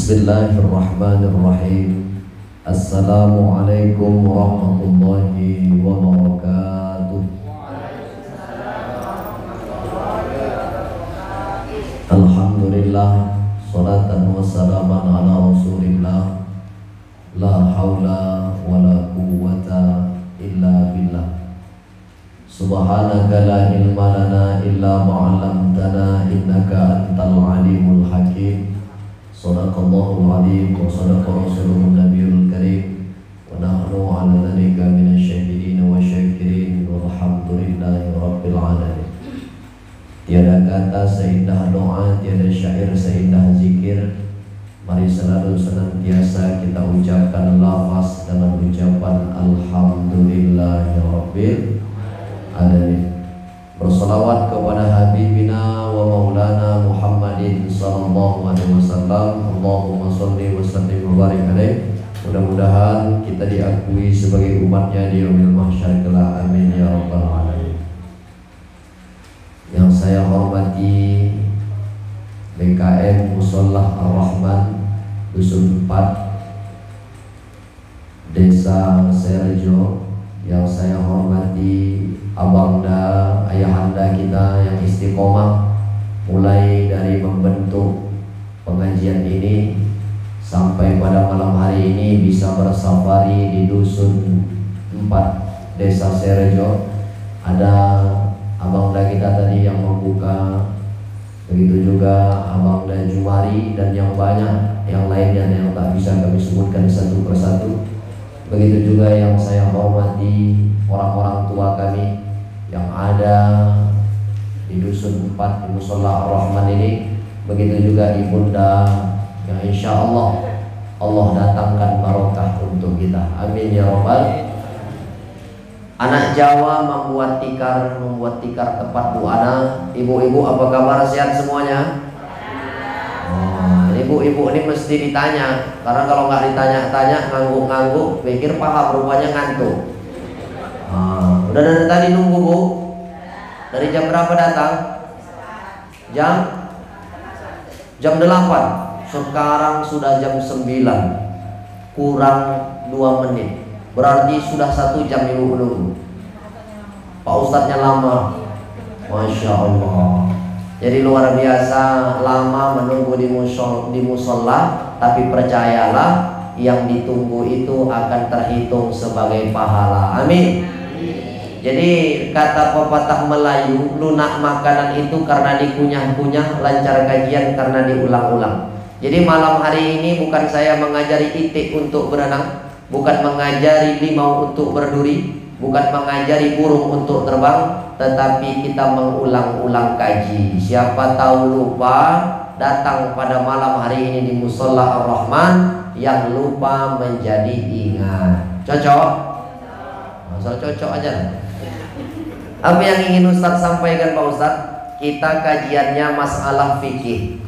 Bismillahirrahmanirrahim. Assalamualaikum warahmatullahi wabarakatuh. Alhamdulillah, salatan wassalaman ala rasulillah. La hawla wa la quwwata illa billah. Subhanaka la ilma lana illa ma'allamtana innaka antal alimul hakim. Sadaqallahul alim wa sadaqa rasuluhun nabiyul karim. Wa nahnu ala dhalika minasyahidin wa syakirin. Walhamdulillahi rabbil alamin. Tiada kata seindah doa, tiada syair seindah zikir. Mari selalu senantiasa kita ucapkan lafaz dengan ucapan Alhamdulillahi rabbil alamin. Bersalawat kepada Habibina wa Maulana Muhammadin sallallahu alaihi wasallam. Allahumma sholli wa sallim wa barik alaihi. Mudah-mudahan kita diakui sebagai umatnya di yaumil mahsyar kelak. Amin ya rabbal alamin. Yang saya hormati BKM Musholah Ar-Rahman Dusun 4 Desa Serjo. Yang saya hormati abangda, ayahanda kita yang istiqomah mulai dari membentuk pengajian ini sampai pada malam hari ini bisa bersafari di Dusun 4 Desa Serjo. Ada abangda kita tadi yang membuka, begitu juga abangda Jumari dan yang banyak yang lainnya yang tak bisa kami sebutkan satu persatu. Begitu juga yang saya hormati orang-orang tua kami yang ada di Dusun 4 di Musholah Ar-Rahman ini. Begitu juga ibunda yang insya Allah datangkan barokah untuk kita. Amin ya rabbal. Anak Jawa membuat tikar tepat Bu Ana. Ibu-ibu apa kabar, sehat semuanya? Ibu-ibu ini mesti ditanya, karena kalau nggak ditanya-tanya ngangguk-ngangguk pikir paham, rupanya ngantuk. Udah dari tadi nunggu Bu? Dari jam berapa datang? Jam 8. Sekarang sudah jam 9 kurang 2 menit. Berarti sudah 1 jam Ibu menunggu. Pak Ustadznya lama, Masya Allah. Jadi luar biasa lama menunggu di musola, tapi percayalah yang ditunggu itu akan terhitung sebagai pahala. Amin. Jadi kata pepatah Melayu, lunak makanan itu karena dikunyah-kunyah, lancar kajian karena diulang-ulang. Jadi malam hari ini bukan saya mengajari itik untuk berenang, bukan mengajari limau untuk berduri, bukan mengajari burung untuk terbang, tetapi kita mengulang-ulang kaji. Siapa tahu lupa, datang pada malam hari ini di Musholah Ar-Rahman, yang lupa menjadi ingat. Cocok? Asal cocok aja. Apa yang ingin Ustadz sampaikan Pak Ustadz? Kita kajiannya masalah fikih.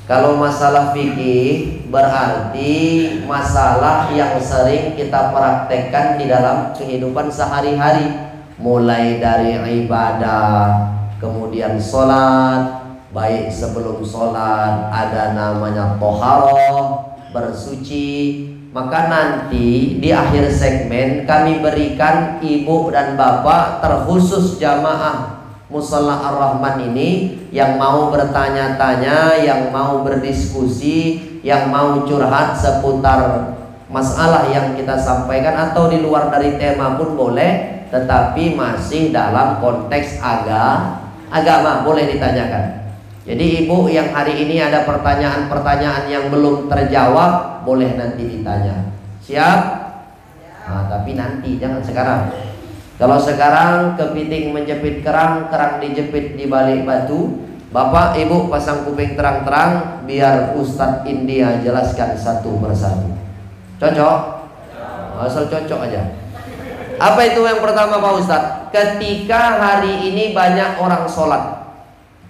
Kalau masalah fikih berarti masalah yang sering kita praktekkan di dalam kehidupan sehari-hari. Mulai dari ibadah, kemudian sholat, baik sebelum sholat ada namanya toharoh, bersuci. Maka nanti di akhir segmen kami berikan ibu dan bapak terkhusus jamaah Musholah Ar-Rahman ini yang mau bertanya-tanya, yang mau berdiskusi, yang mau curhat seputar masalah yang kita sampaikan, atau di luar dari tema pun boleh, tetapi masih dalam konteks agama boleh ditanyakan. Jadi ibu yang hari ini ada pertanyaan-pertanyaan yang belum terjawab, boleh nanti ditanya. Siap? Tapi nanti, jangan sekarang. Kalau sekarang kepiting menjepit kerang, kerang dijepit di balik batu. Bapak ibu pasang kuping terang-terang, biar Ustadz India jelaskan satu persatu. Cocok? Asal cocok aja. Apa itu yang pertama Pak Ustadz? Ketika hari ini banyak orang sholat,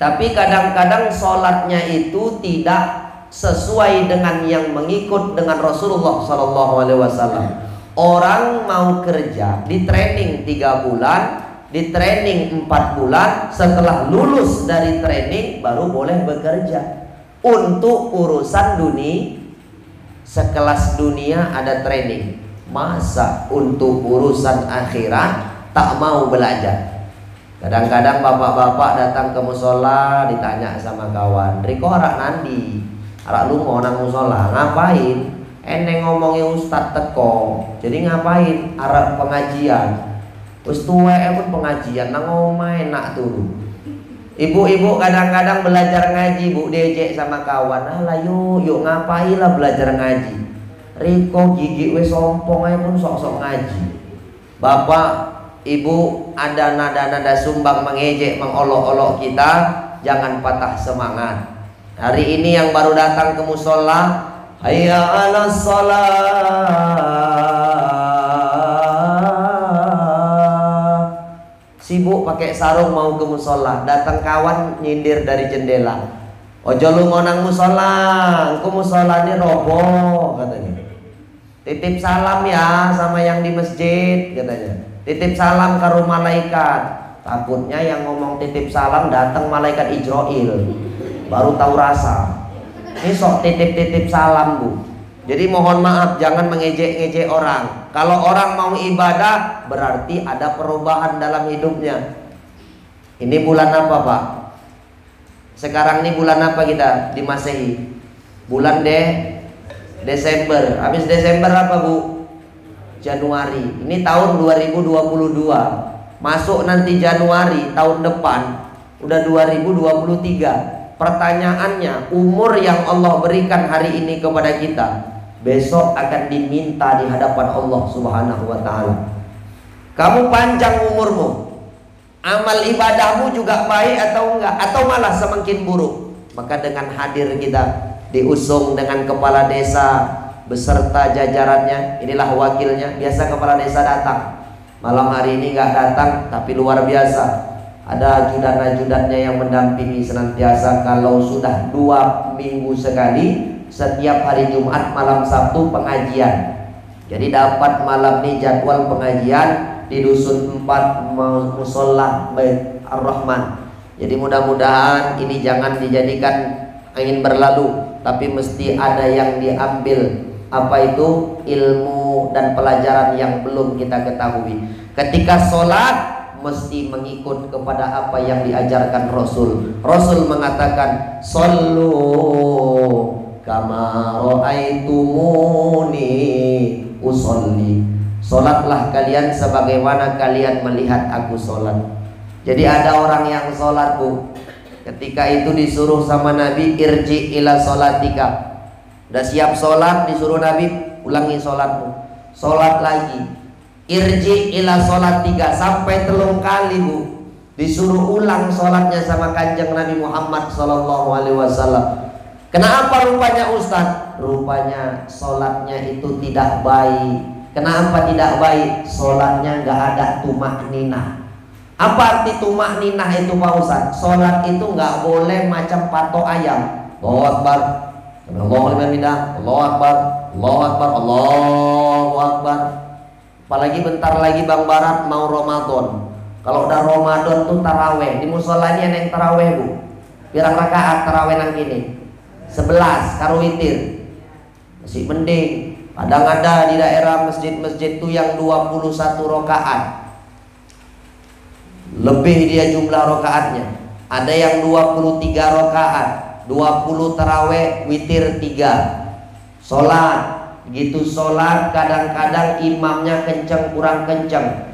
tapi kadang-kadang sholatnya itu tidak sesuai dengan yang mengikut dengan Rasulullah SAW. Orang mau kerja, di training 3 bulan, di training 4 bulan, setelah lulus dari training baru boleh bekerja untuk urusan sekelas dunia ada training. Masa untuk urusan akhirat tak mau belajar? Kadang-kadang bapak-bapak datang ke musola ditanya sama kawan, "Riko arak nandi? Arak lu mau nang musola ngapain?" Eneng ngomongi ustad teko. Jadi ngapain? Arak pengajian. Wis tuwek pun pengajian nang omah enak turu. Ibu-ibu kadang-kadang belajar ngaji, Bu, diejek sama kawan. "Alah yuk ngapain lah belajar ngaji. Riko gigi wis sompong ae pun sok-sok ngaji." Bapak, Ibu, ada nada-nada sumbang mengejek, mengolok-olok kita, jangan patah semangat. Hari ini yang baru datang ke musola, hayya 'alas shalah. Sibuk pakai sarung mau ke musola, datang kawan nyindir dari jendela. "Ojo lu mau nang musola, engko musola ini roboh," katanya. "Titip salam ya sama yang di masjid," katanya. "Titip salam ke rumah malaikat." Takutnya yang ngomong titip salam datang malaikat Ijroil, baru tahu rasa. Ini sok titip-titip salam, Bu. Jadi mohon maaf, jangan mengejek-ngejek orang. Kalau orang mau ibadah berarti ada perubahan dalam hidupnya. Ini bulan apa, Pak? Sekarang ini bulan apa kita di Masehi? Bulan Desember. Habis Desember apa, Bu? Januari. Ini tahun 2022. Masuk nanti Januari tahun depan udah 2023. Pertanyaannya, umur yang Allah berikan hari ini kepada kita besok akan diminta di hadapan Allah Subhanahu wa ta'ala. Kamu panjang umurmu, amal ibadahmu juga baik atau enggak, atau malah semakin buruk? Maka dengan hadir kita diusung dengan kepala desa beserta jajarannya, inilah wakilnya. Biasa kepala desa datang, malam hari ini nggak datang, tapi luar biasa. Ada ajudan-ajudannya yang mendampingi senantiasa. Kalau sudah 2 minggu sekali, setiap hari Jumat malam Sabtu pengajian. Jadi dapat malam ini jadwal pengajian di Dusun 4 Musola Bait Ar-Rahman. Jadi mudah-mudahan ini jangan dijadikan angin berlalu, tapi mesti ada yang diambil. Apa itu? Ilmu dan pelajaran yang belum kita ketahui. Ketika sholat mesti mengikut kepada apa yang diajarkan Rasul. Rasul mengatakan, "Shollu kama ra'aitumuni usolli." Sholatlah kalian sebagaimana kalian melihat aku sholat. Jadi ada orang yang sholat, Bu, ketika itu disuruh sama Nabi, "Irji ila sholatika." Udah siap sholat, disuruh Nabi, ulangi sholatmu. Sholat lagi, "Irji ila sholatika," sampai 3 kali, Bu, disuruh ulang sholatnya sama kanjeng Nabi Muhammad SAW. Kenapa rupanya, Ustaz? Rupanya sholatnya itu tidak baik. Kenapa tidak baik? Sholatnya nggak ada tumak ninah. Apa arti tumak ninah itu, Pak Ustaz? Sholat itu nggak boleh macam patok ayam. Allahu Akbar, Allahu Akbar, Allahu Akbar, Allahu Akbar, Allahu Akbar. Apalagi bentar lagi Bang Barat mau Ramadan. Kalau udah Ramadan tuh taraweh. Di musola ini ada yang taraweh, Bu. Pirang rakaat taraweh nang gini? 11 karo witir. Masih mending. Kadang ada di daerah masjid-masjid tuh yang 21 rakaat. Lebih dia jumlah rakaatnya. Ada yang 23 rakaat, 20 taraweh, witir 3. Sholat gitu, sholat kadang-kadang imamnya kenceng kurang kenceng,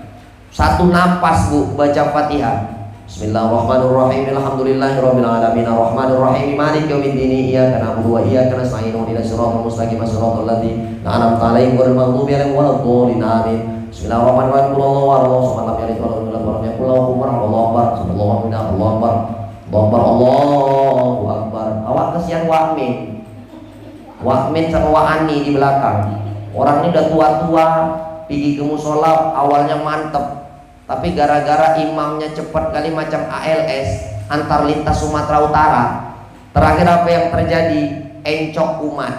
1 napas, Bu, baca Fatihah. Bismillahirrahmanirrahim. Alhamdulillahirabbil alamin arrahmanir rahim maliki yaumiddin iyyaka na'budu wa iyyaka nasta'in ihdinas siratal mustaqim siratal ladzina an'amta 'alaihim ghairil maghdubi 'alaihim waladdallin amin. Bismillahirrahmanirrahim. Allahu akbar, subhanallah wa bihamdihi, Allahu akbar, Allahu akbar, Allahu akbar, Allahu akbar, Allahu akbar. Awak kesian wakmin. Wakmin sama Wa'ani di belakang. Orang ini udah tua-tua, pergi ke musola awalnya mantep, tapi gara-gara imamnya cepat kali macam ALS, antar lintas Sumatera Utara, terakhir apa yang terjadi? Encok umat.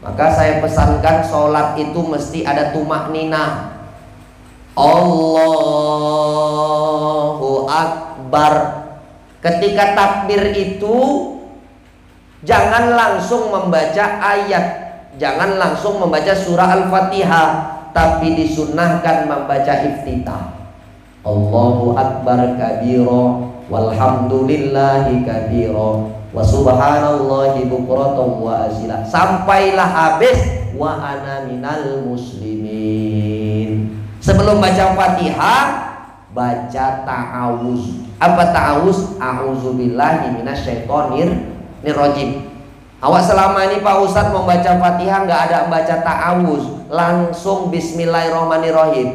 Maka saya pesankan sholat itu mesti ada tumak ninah. Allahu Akbar. Ketika takbir itu jangan langsung membaca ayat jangan langsung membaca surah Al-Fatihah, tapi disunnahkan membaca iftitah. Allahu Akbar kabira walhamdulillahi kabira wa subhanallahi bukratan wa asila, sampailah habis wa ana minal muslimin. Sebelum baca Fatihah, baca ta'awuz. Apa ta'awuz? A'udzubillahi minasyaitonir rajim. Awak selama ini Pak Ustadz membaca Fatihah nggak ada baca ta'awuz, langsung bismillahirrahmanirrahim.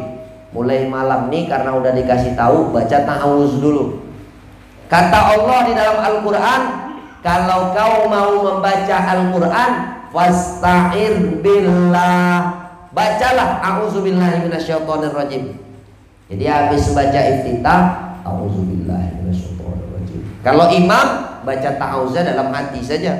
Mulai malam nih karena udah dikasih tahu, baca ta'awuz dulu. Kata Allah di dalam Al-Quran, kalau kau mau membaca Al-Quran, fasta'ir billah, bacalah a'udzubillahi minasyaitonirrajim. Jadi habis baca iftitah, a'udzubillahi minasyaitonirrajim. Kalau imam baca ta'awuznya dalam hati saja,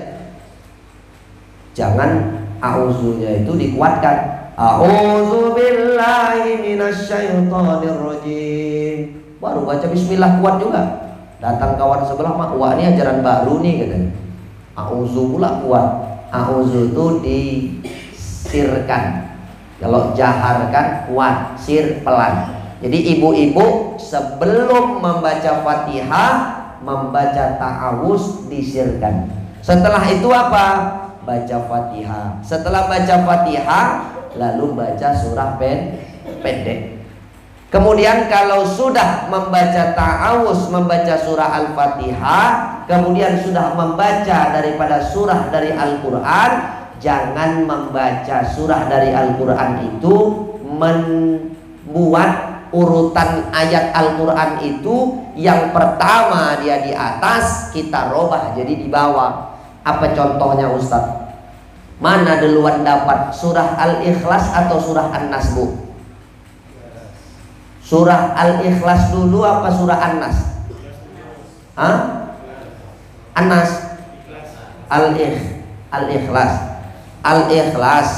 jangan a'udzunya itu dikuatkan. A'udzubillahi minasyaitonirrajim, baru baca bismillah kuat juga. Datang kawan sebelah, mak, wah ini ajaran baru nih katanya. A'udzu pula kuat. A'udzu itu disirkan. Kalau jaharkan kuat, sir pelan. Jadi ibu-ibu sebelum membaca Fatihah, membaca ta'awuz disirkan. Setelah itu apa? Baca Fatihah. Setelah baca Fatihah, lalu baca surah pendek. Kemudian kalau sudah membaca ta'awuz, membaca surah Al-Fatihah, kemudian sudah membaca daripada surah dari Al-Quran, jangan membaca surah dari Al-Quran itu membuat urutan ayat Al-Quran itu yang pertama dia di atas, kita robah jadi di bawah. Apa contohnya Ustaz? Mana duluan dapat, surah Al-Ikhlas atau surah An-Nas, Bu? Surah Al-Ikhlas dulu apa surah An-Nas? Hah? An-Nas. Al-Ikhlas. Al-Ikhlas,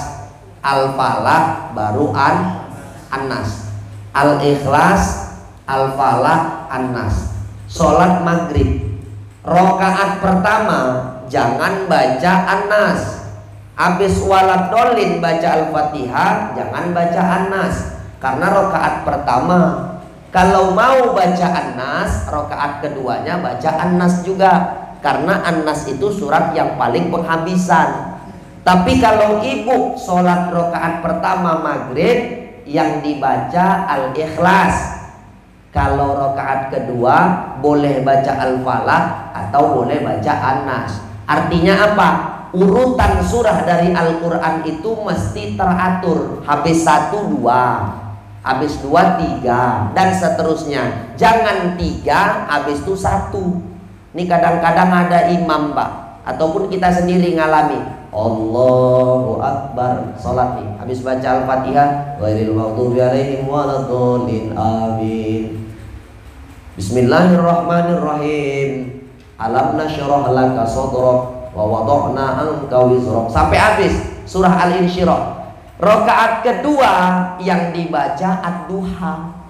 Al-Falah, baru An-Nas. Al-Ikhlas, Al-Falah, An-Nas. Sholat maghrib, rakaat pertama jangan baca An-Nas. Habis waladolin baca Al-Fatihah, jangan baca An-Nas. Karena rakaat pertama. Kalau mau baca An-Nas, rakaat keduanya baca An-Nas juga. Karena An-Nas itu surat yang paling penghabisan. Tapi kalau ibu sholat rakaat pertama maghrib, yang dibaca Al-Ikhlas. Kalau rakaat kedua boleh baca Al-Falah atau boleh baca An-Nas. Artinya apa? Urutan surah dari Al-Quran itu mesti teratur. Habis 1, 2, habis 2, 3, dan seterusnya. Jangan 3, habis itu 1. Ini kadang-kadang ada imam, Pak, ataupun kita sendiri ngalami. Allahu Akbar, sholat nih, habis baca Al-Fatihah, ghairil maghdubi alaihim waladhdallin, amin. Bismillahirrahmanirrahim. Alam nashrah laka sadrak wa wada'na anka wizrak, sampai habis surah Al-Insyirah. Rakaat kedua yang dibaca ad-duha.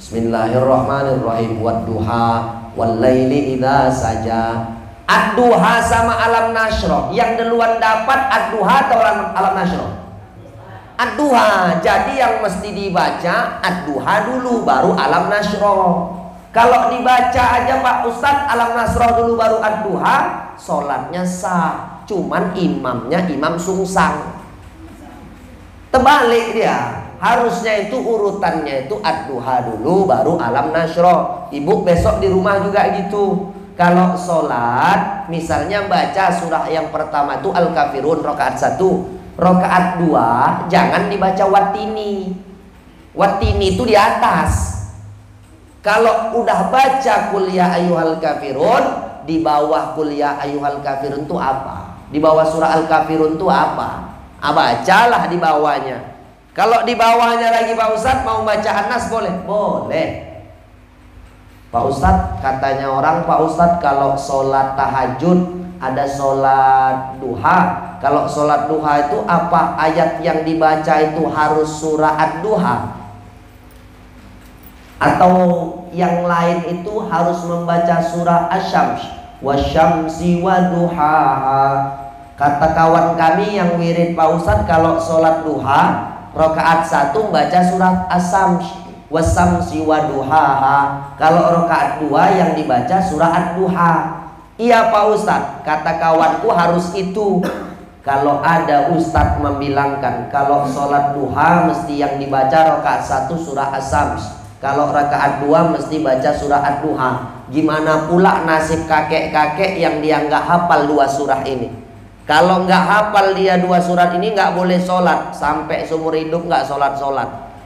Bismillahirrahmanirrahim. Wad-duha wal laili idza saja. Ad-duha sama alam nasyrah, yang duluan dapat ad-duha atau alam nasyrah? Ad-duha. Jadi yang mesti dibaca ad-duha dulu, baru alam nasyrah. Kalau dibaca aja Pak Ustadz alam nasyrah dulu baru ad-duha, sholatnya sah. Cuman imamnya imam sungsang. Terbalik dia. Harusnya itu urutannya itu ad-duha dulu baru alam nasyrah. Ibu besok di rumah juga gitu. Kalau sholat misalnya baca surah yang pertama itu Al-Kafirun rakaat 1, rakaat 2 jangan dibaca Wattini. Wattini itu di atas. Kalau udah baca Qul ya ayyuhal kafirun, di bawah Qul ya ayyuhal kafirun itu apa? Di bawah surah Al-Kafirun itu apa? Bacalah di bawahnya. Kalau di bawahnya lagi Pak Ustadz mau baca An-Nas boleh? Boleh. Pak Ustadz, katanya orang, Pak Ustadz kalau sholat tahajud ada sholat duha. Kalau sholat duha itu apa ayat yang dibaca itu harus surah ad-duha? Atau yang lain itu harus membaca surah asy-syams, wasyamsi waduhaha. Kata kawan kami yang wirid Pak Ustadz, kalau sholat duha rakaat 1 baca surat As-Samsi wasamsi waduhaha. Kalau rakaat 2 yang dibaca surat Duha. Iya Pak Ustadz, kata kawanku harus itu. Kalau ada Ustadz membilangkan kalau sholat duha mesti yang dibaca rakaat 1 surah As-Samsi, kalau rakaat 2 mesti baca surah Ad-Duha. Gimana pula nasib kakek-kakek yang dia nggak hafal 2 surah ini? Kalau nggak hafal dia 2 surat ini nggak boleh sholat, sampai seumur hidup nggak sholat-sholat.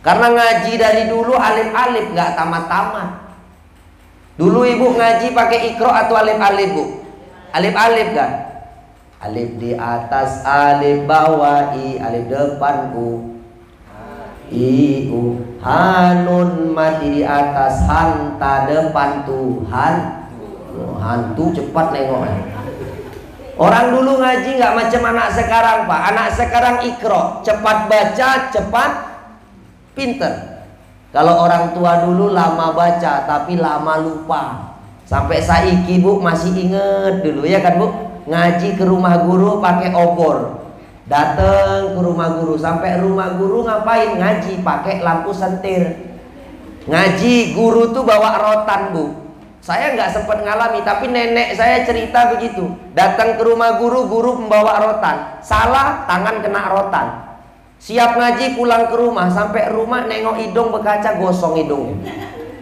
Karena ngaji dari dulu alif-alif nggak tamat-tamat. Dulu ibu ngaji pakai Iqra atau alif-alif bu? Alif-alif kan? Alif di atas, alif bawah, i, alif depan, u, i, u. Hanun mati di atas, hanta depan, Tuhan. Hantu cepat nengoknya. Orang dulu ngaji nggak macam anak sekarang Pak. Anak sekarang Iqra, cepat baca, cepat pinter. Kalau orang tua dulu lama baca tapi lama lupa. Sampai saiki bu masih inget dulu ya kan bu, ngaji ke rumah guru pakai obor. Dateng ke rumah guru, sampai rumah guru ngapain? Ngaji pakai lampu sentir. Ngaji guru tuh bawa rotan bu. Saya nggak sempat ngalami, tapi nenek saya cerita begitu. Datang ke rumah guru, guru membawa rotan. Salah, tangan kena rotan. Siap ngaji pulang ke rumah, sampai rumah nengok hidung berkaca, gosong hidungnya.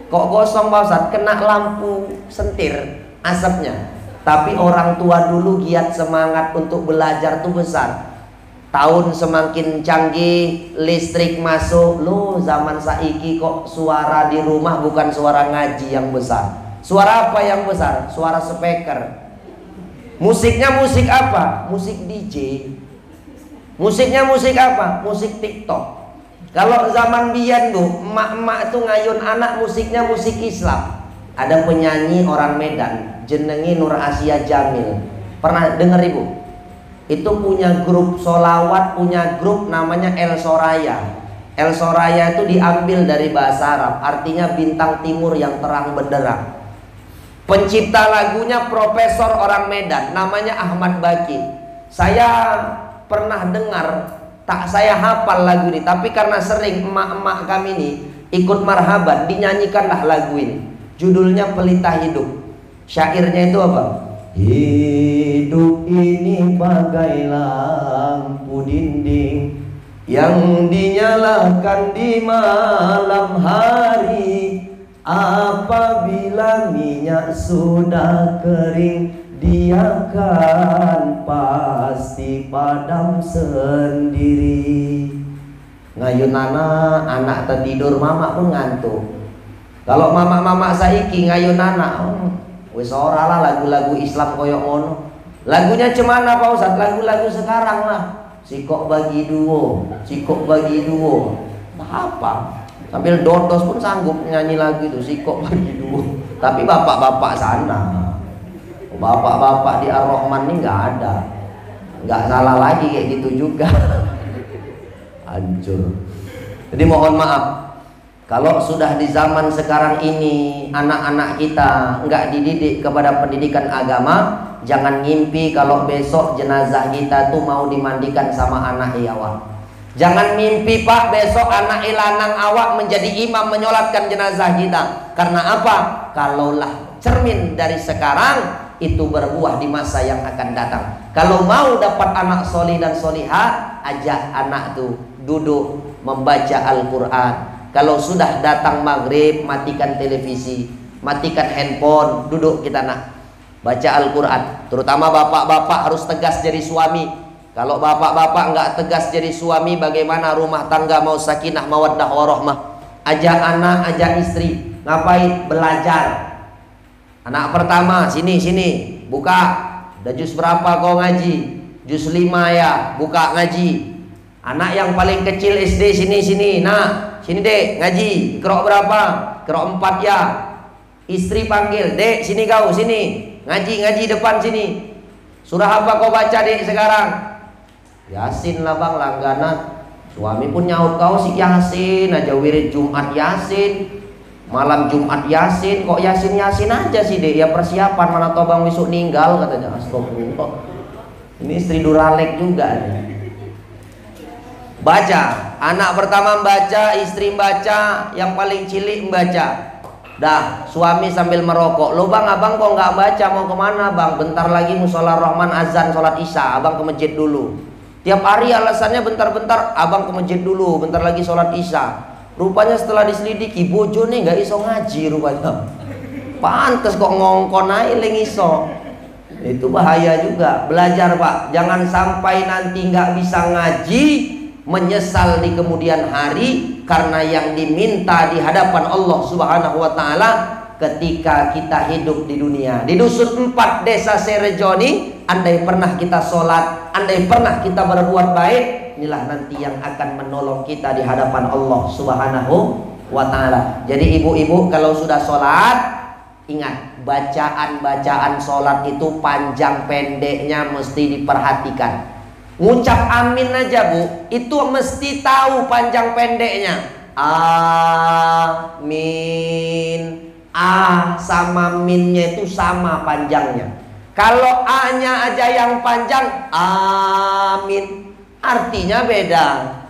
Kok gosong Pak Ustadz? Kena lampu sentir asapnya. Tapi orang tua dulu giat semangat untuk belajar tuh besar. Tahun semakin canggih, listrik masuk, loh zaman saiki kok suara di rumah bukan suara ngaji yang besar. Suara apa yang besar? Suara speaker. Musiknya musik apa? Musik DJ. Musiknya musik apa? Musik TikTok. Kalau zaman biyen bu, emak-emak tuh ngayun anak musiknya musik Islam. Ada penyanyi orang Medan, jenengi Nur Asia Jamil. Pernah dengar ibu? Itu punya grup solawat, punya grup namanya El Soraya. El Soraya itu diambil dari bahasa Arab, artinya bintang timur yang terang benderang. Pencipta lagunya profesor orang Medan, namanya Ahmad Baki. Saya pernah dengar, tak saya hafal lagu ini, tapi karena sering emak-emak kami ini ikut marhaban, dinyanyikanlah lagu ini. Judulnya Pelita Hidup. Syairnya itu apa? Hidup ini bagai lampu dinding yang dinyalakan di malam hari. Apabila minyak sudah kering, dia kan pasti padam sendiri. Ngayun anak tertidur, mama pun ngantuk. Kalau mama-mama saiki ngayun anak, wis ora lah lagu-lagu Islam koyok ngono. Lagunya cemana Pak Ustadz? Lagu-lagu sekarang lah. Sikok bagi duo, sikok bagi duo. Apa? Sambil dodos pun sanggup nyanyi lagu itu, sikok bagi duo. Tapi bapak-bapak sana, bapak-bapak di Ar-Rahman ini nggak ada, nggak salah lagi kayak gitu juga. Hancur. Jadi mohon maaf, kalau sudah di zaman sekarang ini anak-anak kita nggak dididik kepada pendidikan agama, jangan ngimpi kalau besok jenazah kita tuh mau dimandikan sama anak awak. Jangan mimpi Pak besok anak lanang awak menjadi imam menyolatkan jenazah kita. Karena apa? Kalaulah cermin dari sekarang itu berbuah di masa yang akan datang. Kalau mau dapat anak solih dan solihah, ajak anak tuh duduk membaca Al-Quran. Kalau sudah datang maghrib, matikan televisi, matikan handphone, duduk kita nak baca Al-Quran. Terutama bapak-bapak harus tegas jadi suami. Kalau bapak-bapak nggak tegas jadi suami, bagaimana rumah tangga mau sakinah mawaddah warahmah? Ajak anak, ajak istri, ngapain? Belajar. Anak pertama, sini, buka. Udah juz berapa kau ngaji? Juz 5 ya, buka ngaji. Anak yang paling kecil SD, sini. Nah, sini dek, ngaji. Qira berapa? Qira 4 ya. Istri panggil, dek, sini kau, sini. Ngaji depan sini. Surah apa kau baca dek sekarang? Yasin lah bang, langganan. Suami pun nyaut, kau si Yasin aja, wirid Jumat Yasin, malam Jumat Yasin. Kok Yasin aja sih dek? Ya persiapan, mana tau bang besok ninggal katanya. Astagfirullah. Ini istri duralek juga nih. Baca, anak pertama membaca, istri membaca, yang paling cilik membaca. Dah, suami sambil merokok. Lo bang, abang kok nggak baca, mau kemana bang? Bentar lagi musola Rahman azan sholat isya, abang ke masjid dulu. Tiap hari alasannya bentar-bentar, abang ke masjid dulu, bentar lagi sholat isya. Rupanya setelah diselidiki, bojo nih nggak iso ngaji rupanya. Pantes kok ngongkon aja leng iso. Itu bahaya juga. Belajar pak, jangan sampai nanti nggak bisa ngaji, menyesal di kemudian hari karena yang diminta di hadapan Allah Subhanahu wa taala ketika kita hidup di dunia. Di dusun 4 desa Serejoni, andai pernah kita sholat, andai pernah kita berbuat baik, inilah nanti yang akan menolong kita di hadapan Allah Subhanahu wa taala. Jadi ibu-ibu kalau sudah sholat, ingat, bacaan-bacaan sholat itu panjang pendeknya mesti diperhatikan. Ngucap amin aja bu, itu mesti tahu panjang pendeknya. Amin. A sama minnya itu sama panjangnya. Kalau A-nya aja yang panjang, amin, artinya beda.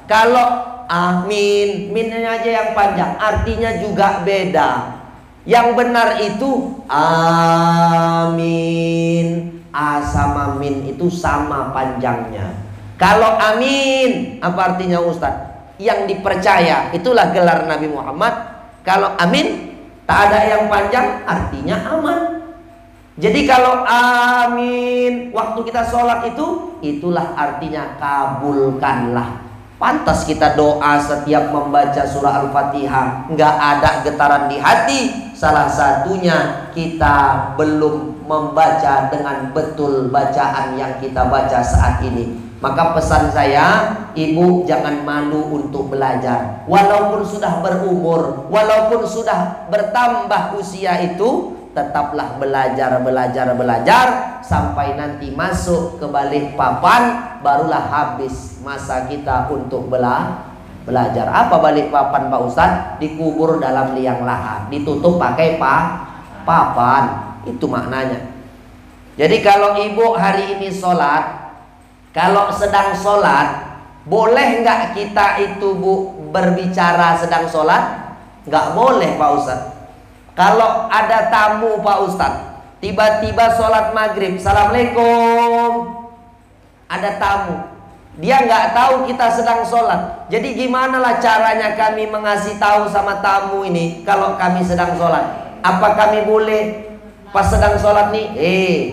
Kalau amin, minnya aja yang panjang, artinya juga beda. Yang benar itu amin. A sama min itu sama panjangnya. Kalau amin, apa artinya Ustadz? Yang dipercaya, itulah gelar Nabi Muhammad. Kalau amin, tak ada yang panjang, artinya aman. Jadi kalau amin, waktu kita sholat itu, itulah artinya kabulkanlah. Pantas kita doa setiap membaca surah Al-Fatihah, nggak ada getaran di hati. Salah satunya kita belum membaca dengan betul bacaan yang kita baca saat ini. Maka pesan saya, ibu jangan malu untuk belajar. Walaupun sudah berumur, walaupun sudah bertambah usia itu, tetaplah belajar sampai nanti masuk ke balik papan, barulah habis masa kita untuk belajar. Apa balik papan Pak Ustadz? Dikubur dalam liang lahat, ditutup pakai papan. Itu maknanya. Jadi kalau ibu hari ini sholat, kalau sedang sholat, boleh nggak kita itu bu berbicara sedang sholat? Nggak boleh Pak Ustadz. Kalau ada tamu Pak Ustadz, tiba-tiba sholat maghrib, assalamualaikum, ada tamu, dia nggak tahu kita sedang sholat. Jadi gimana lah caranya kami mengasih tahu sama tamu ini kalau kami sedang sholat? Apa kami boleh pas sedang sholat nih,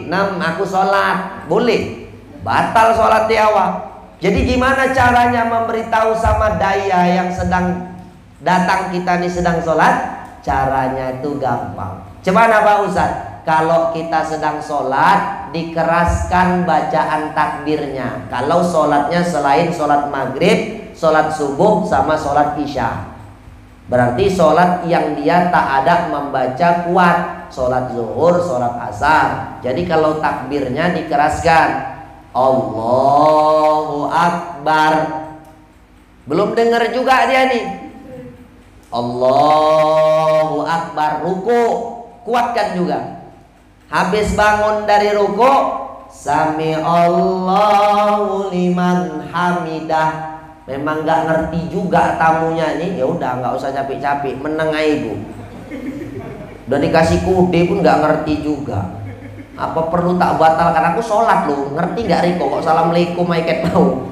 aku sholat, boleh? Batal sholat di awal. Jadi gimana caranya memberitahu sama daya yang sedang datang kita nih sedang sholat? Caranya itu gampang. Coba Pak Ustadz, kalau kita sedang sholat, dikeraskan bacaan takbirnya. Kalau sholatnya selain sholat maghrib, sholat subuh sama sholat isya, berarti sholat yang dia tak ada membaca kuat, sholat zuhur, sholat asar. Jadi kalau takbirnya dikeraskan, Allahu Akbar. Belum dengar juga dia nih, Allahu Akbar. Ruku, kuatkan juga. Habis bangun dari ruku, Sami Allahu liman hamidah. Memang nggak ngerti juga tamunya nih, ya udah nggak usah capek-capek, meneng aja ibu. Udah dikasih kude pun nggak ngerti juga. Apa perlu tak batalkan? Aku sholat loh, ngerti nggak Riko? Kok assalamualaikum maiket mau?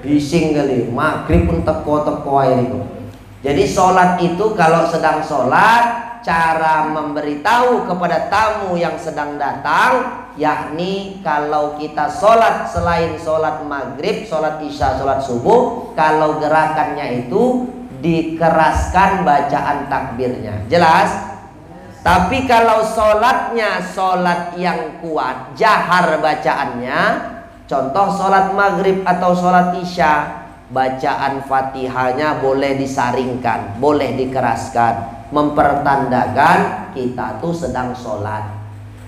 Bising kali, maghrib pun teko-teko aja Riko. Jadi sholat itu kalau sedang sholat, cara memberitahu kepada tamu yang sedang datang, yakni kalau kita sholat selain sholat maghrib, sholat isya, sholat subuh, kalau gerakannya itu dikeraskan bacaan takbirnya. Jelas? Tapi kalau sholatnya sholat yang kuat, jahar bacaannya, contoh sholat maghrib atau sholat isya, bacaan fatihahnya boleh disaringkan, boleh dikeraskan, mempertandakan kita tuh sedang sholat.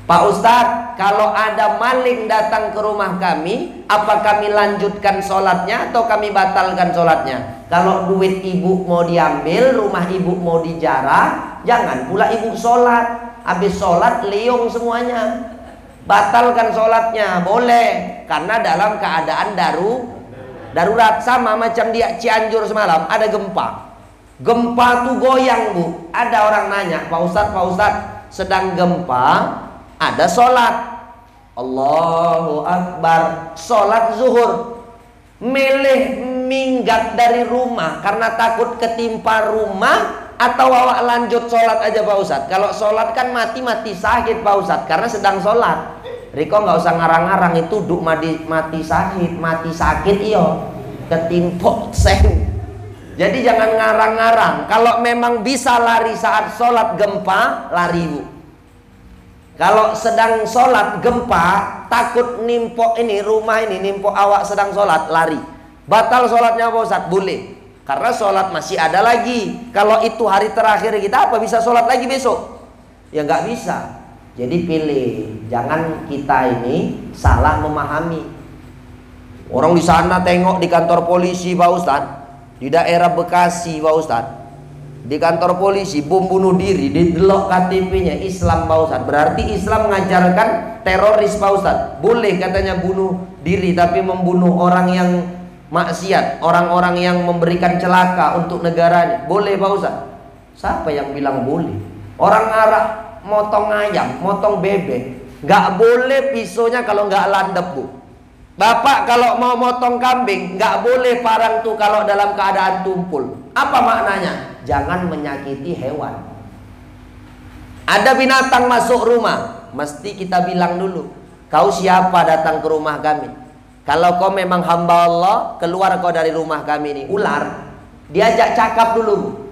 Pak Ustadz, kalau ada maling datang ke rumah kami, apa kami lanjutkan sholatnya atau kami batalkan sholatnya? Kalau duit ibu mau diambil, rumah ibu mau dijarah, jangan pula ibu sholat. Habis sholat liung semuanya. batalkan sholatnya. Boleh, karena dalam keadaan darurat. Sama macam di Cianjur semalam ada gempa. Gempa tuh goyang, Bu. Ada orang nanya, Pak Ustadz, sedang gempa ada sholat. Allahu Akbar, sholat zuhur. Milih minggat dari rumah karena takut ketimpa rumah, atau awak lanjut sholat aja Pak Ustadz? Kalau sholat kan mati sakit Pak Ustadz, karena sedang sholat. Riko nggak usah ngarang-ngarang, itu duk mati sakit iyo ketimpok seng. Jadi jangan ngarang-ngarang. Kalau memang bisa lari saat sholat gempa, lari Bu. Kalau sedang sholat gempa, takut nimpok ini rumah ini, nimpok awak sedang sholat, lari. Batal sholatnya Pak Ustadz? Boleh, karena sholat masih ada lagi. Kalau itu hari terakhir kita, apa bisa sholat lagi besok? Ya nggak bisa. Jadi pilih, jangan kita ini salah memahami. Orang di sana tengok di kantor polisi Pak Ustadz, di daerah Bekasi Pak Ustadz, di kantor polisi bom bunuh diri, didelok KTP-nya Islam Pak Ustadz. Berarti Islam mengajarkan teroris Pak Ustadz. Boleh katanya bunuh diri, tapi membunuh orang yang maksiat, orang-orang yang memberikan celaka untuk negara, boleh Pak Ustadz? Siapa yang bilang boleh? Orang ngarah motong ayam, motong bebek, nggak boleh pisaunya kalau nggak landep Bu. Bapak kalau mau motong kambing, nggak boleh parang tuh kalau dalam keadaan tumpul. Apa maknanya? Jangan menyakiti hewan. Ada binatang masuk rumah, mesti kita bilang dulu, kau siapa datang ke rumah kami? Kalau kau memang hamba Allah, keluar kau dari rumah kami ini. Ular, diajak cakap dulu.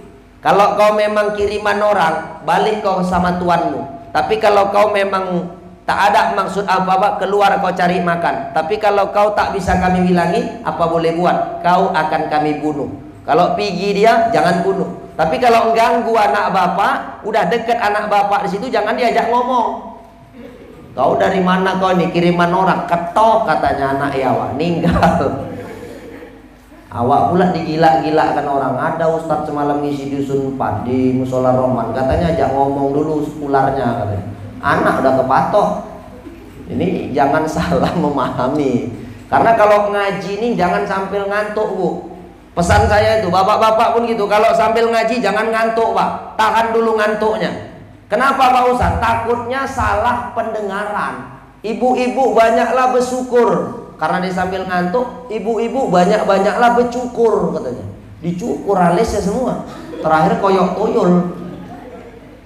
Kalau kau memang kiriman orang, balik kau sama tuanmu. Tapi kalau kau memang tak ada maksud apa-apa, keluar kau cari makan. Tapi kalau kau tak bisa kami bilangi, apa boleh buat? Kau akan kami bunuh. Kalau pergi dia, jangan bunuh. Tapi kalau mengganggu anak bapak, udah deket anak bapak di situ, jangan diajak ngomong. Kau dari mana kau ini, kiriman orang? Ketok katanya anak Yawa, meninggal. Awak pula digila-gilakan orang. Ada ustadz semalam ngisi dusun 4 di musola Roman, katanya ajak ngomong dulu ularnya katanya. Anak udah kepatok. Ini jangan salah memahami. Karena kalau ngaji ini jangan sambil ngantuk Bu. Pesan saya itu, bapak-bapak pun gitu, kalau sambil ngaji jangan ngantuk Pak. Tahan dulu ngantuknya. Kenapa Pak Ustadz? Takutnya salah pendengaran. Ibu-ibu banyaklah bersyukur, karena dia sambil ngantuk. Ibu-ibu banyak-banyaklah bercukur katanya. Dicukur alisnya semua, terakhir koyok tuyul.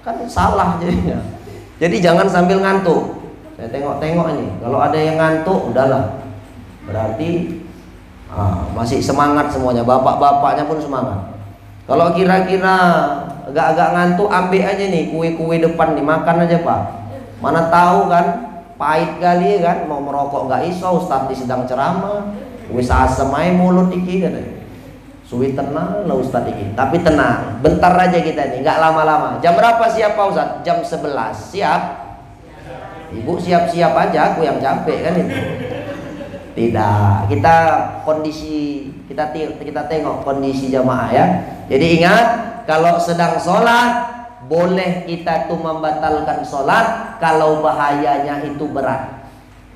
Kan salah jadinya. Jadi jangan sambil ngantuk. Saya tengok-tengok ini, kalau ada yang ngantuk, udahlah, berarti masih semangat semuanya. Bapak-bapaknya pun semangat. Kalau kira-kira agak-agak ngantuk, ambil aja nih kue-kue depan, dimakan aja Pak. Mana tahu kan, pahit kali kan, mau merokok nggak iso, Ustadz sedang ceramah, wis asem aja mulut iki katanya. Suwi tenang lah Ustadz iki. Tapi tenang, bentar aja kita nih, nggak lama-lama. Jam berapa siap Pak Ustadz? Jam 11. Siap? Ibu siap-siap aja, aku yang capek kan itu. Tidak, kita tengok kondisi jamaah ya. Jadi ingat, kalau sedang sholat boleh kita tuh membatalkan sholat kalau bahayanya itu berat.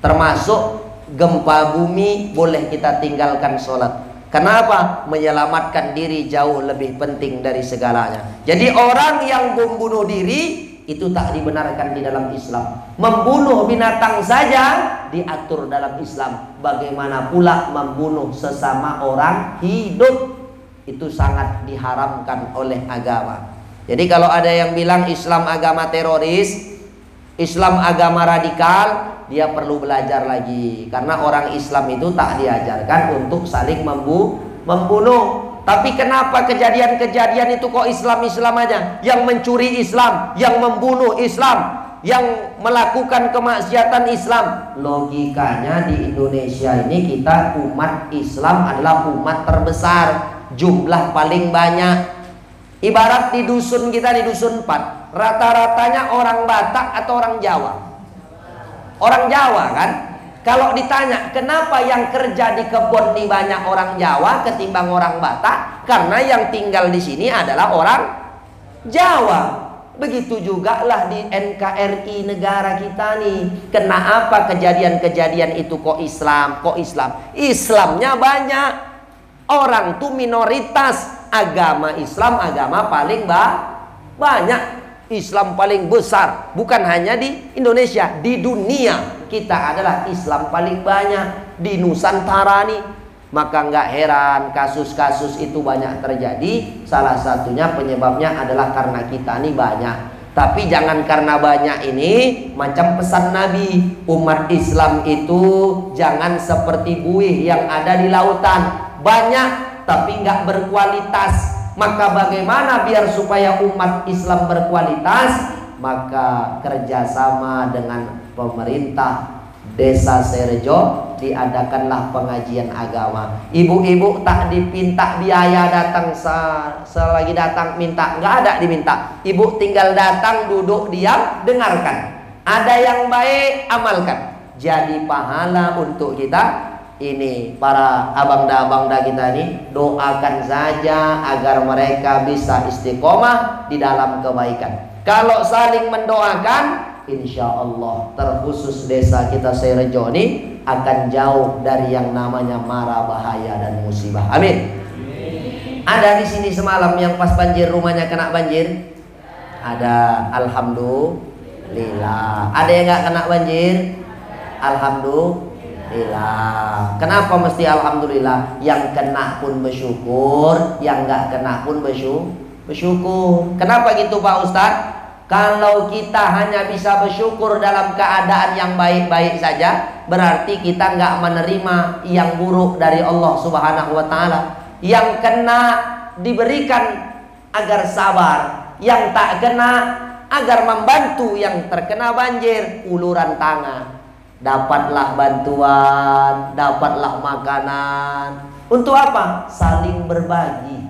Termasuk gempa bumi boleh kita tinggalkan sholat. Kenapa? Menyelamatkan diri jauh lebih penting dari segalanya. Jadi orang yang membunuh diri itu tak dibenarkan di dalam Islam. Membunuh binatang saja diatur dalam Islam. Bagaimana pula membunuh sesama orang hidup? Itu sangat diharamkan oleh agama. Jadi kalau ada yang bilang Islam agama teroris, Islam agama radikal, dia perlu belajar lagi. Karena orang Islam itu tak diajarkan untuk saling membunuh. Tapi kenapa kejadian-kejadian itu kok Islam-Islam aja? Yang mencuri Islam, yang membunuh Islam, yang melakukan kemaksiatan Islam. Logikanya di Indonesia ini kita umat Islam adalah umat terbesar, jumlah paling banyak. Ibarat di dusun kita, di dusun 4, rata-ratanya orang Batak atau orang Jawa? Orang Jawa kan? Kalau ditanya kenapa yang kerja di kebun ini banyak orang Jawa ketimbang orang Batak, karena yang tinggal di sini adalah orang Jawa. Begitu juga lah di NKRI negara kita nih. Kenapa kejadian-kejadian itu kok Islam? Kok Islam? Islamnya banyak. Orang tuh minoritas. Agama Islam agama paling banyak. Islam paling besar. Bukan hanya di Indonesia, di dunia kita adalah Islam paling banyak. Di Nusantara nih. Maka nggak heran kasus-kasus itu banyak terjadi. Salah satunya penyebabnya adalah karena kita nih banyak. Tapi jangan karena banyak ini macam pesan Nabi, umat Islam itu jangan seperti buih yang ada di lautan, banyak tapi nggak berkualitas. Maka bagaimana biar supaya umat Islam berkualitas? Maka kerjasama dengan pemerintah Desa Serejo diadakanlah pengajian agama. Ibu-ibu tak dipinta biaya datang, selagi datang minta, nggak ada diminta. Ibu tinggal datang, duduk, diam, dengarkan. Ada yang baik, amalkan. Jadi pahala untuk kita. Ini para abangda-abangda kita ini, doakan saja agar mereka bisa istiqomah di dalam kebaikan. Kalau saling mendoakan, insya Allah terkhusus desa kita Serejo ini akan jauh dari yang namanya mara bahaya dan musibah. Amin. Ada di sini semalam yang pas banjir rumahnya kena banjir? Ada, alhamdulillah. Ada yang nggak kena banjir? Alhamdulillah. Kenapa mesti alhamdulillah? Yang kena pun bersyukur, yang nggak kena pun bersyukur. Kenapa gitu Pak Ustadz? Kalau kita hanya bisa bersyukur dalam keadaan yang baik-baik saja, berarti kita nggak menerima yang buruk dari Allah Subhanahu wa Ta'ala. Yang kena diberikan agar sabar, yang tak kena agar membantu yang terkena banjir. Uluran tangan, dapatlah bantuan, dapatlah makanan. Untuk apa? Saling berbagi.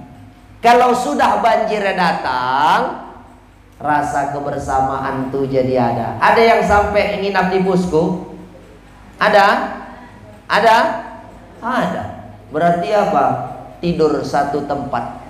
Kalau sudah banjir datang, rasa kebersamaan tuh jadi ada. Ada yang sampai nginap di posko? Ada? Ada? Ada. Berarti apa? Tidur satu tempat.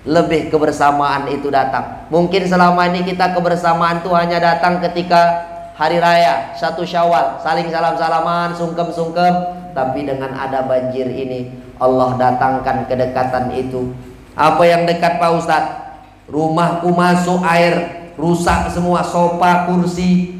Lebih kebersamaan itu datang. Mungkin selama ini kita kebersamaan tuh hanya datang ketika hari raya, 1 Syawal, saling salam-salaman, sungkem-sungkem. Tapi dengan ada banjir ini, Allah datangkan kedekatan itu. Apa yang dekat Pak Ustadz? Rumahku masuk air, rusak semua, sofa, kursi,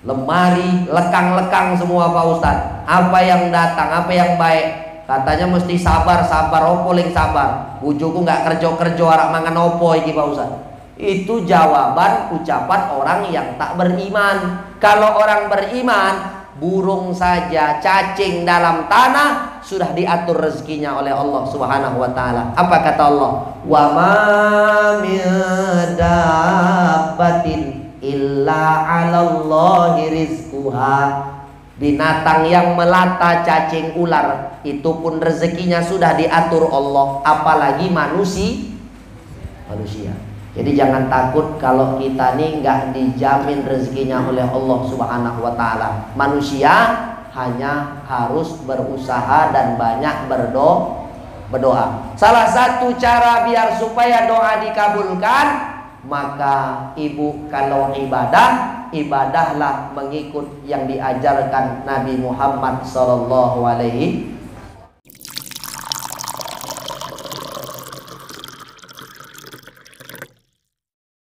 lemari, lekang-lekang semua Pak Ustadz. Apa yang datang, apa yang baik? Katanya mesti sabar, opo ling sabar. Bujuku nggak kerja arak mangan opo iki Pak Ustadz. Itu jawaban ucapan orang yang tak beriman. Kalau orang beriman, burung saja cacing dalam tanah sudah diatur rezekinya oleh Allah Subhanahu wa Ta'ala. Apa kata Allah? Wa ma min dabbatin illa 'alallahi rizquha. Binatang yang melata, cacing, ular, itu pun rezekinya sudah diatur Allah. Apalagi manusia. Jadi jangan takut kalau kita nih nggak dijamin rezekinya oleh Allah Subhanahu wa Ta'ala. Manusia hanya harus berusaha dan banyak berdoa. Salah satu cara biar supaya doa dikabulkan, maka ibu kalau ibadahlah mengikut yang diajarkan Nabi Muhammad SAW.